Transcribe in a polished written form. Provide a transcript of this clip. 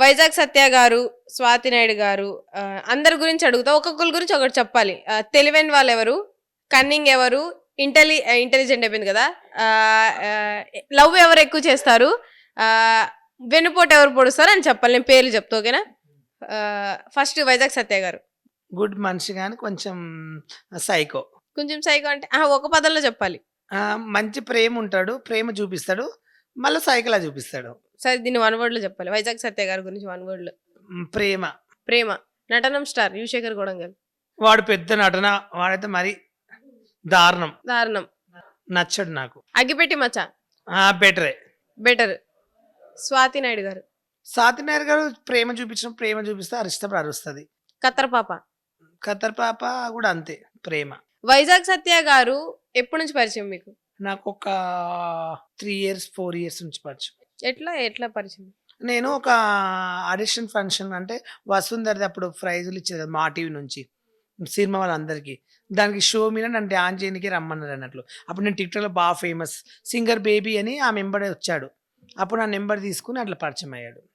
వైజాగ్ సత్య గారు, స్వాతి నాయుడు గారు అందరి గురించి అడుగుతా. ఒక్కొక్కరి గురించి ఒకటి చెప్పాలి. తెలివైన వాళ్ళు ఎవరు, కన్నింగ్ ఎవరు, ఇంటెలిజెంట్ అయిపోయింది కదా, లవ్ ఎవరు ఎక్కువ చేస్తారు, వెన్నుపోటు ఎవరు పొడుస్తారు అని చెప్పాలి. నేను పేర్లు చెప్తా, ఓకేనా? ఫస్ట్ వైజాగ్ సత్య గారు. గుడ్ మనిషి కానీ కొంచెం సైకో. కొంచెం సైకో అంటే ఒక పదంలో చెప్పాలి. మంచి ప్రేమ ఉంటాడు, ప్రేమ చూపిస్తాడు, మళ్ళీ సైకిలా చూపిస్తాడు. సరే, దీన్ని వన్ వర్డ్ లో చెప్పాలి. వైజాగ్ సత్య గారి గురించి వన్ వర్డ్ లో. ప్రేమ. ప్రేమ. నటనం స్టార్ యువశేఖర్ గొడంగల్. వాడు పెద్ద నటన, వాడైతే మరి దారుణం. దారుణం. నచ్చడు నాకు. అగ్గిపెట్టి మచ్చ. బెటరే. బెటర్. స్వాతి నాయుడు గారు. సాతినాయర్ గారు ప్రేమ ప్రేమ చూపిస్తే అరిష్టం అరుస్తుంది. కత్తర్ పాప. ఖతర్ పాప కూడా అంతే, ప్రేమ. వైజాగ్ సత్య గారు ఎప్పటి నుంచి పరిచయం మీకు? నాకు ఒక 3 years 4 years నుంచి పరిచయం. ఎట్లా పరిచయం? నేను ఒక ఆడిషన్ ఫంక్షన్ అంటే వసుంధరది అప్పుడు ప్రైజులు ఇచ్చేది కదా మా టీవీ నుంచి సినిమా వాళ్ళందరికీ. దానికి షో మీద నన్ను డాన్స్ చేయడానికి రమ్మన్నారు అన్నట్లు. అప్పుడు నేను టిక్టాక్లో బాగా ఫేమస్ సింగర్ బేబీ అని ఆ మెంబర్ వచ్చాడు. అప్పుడు నా నెంబర్ తీసుకుని అట్లా పరిచయం అయ్యాడు.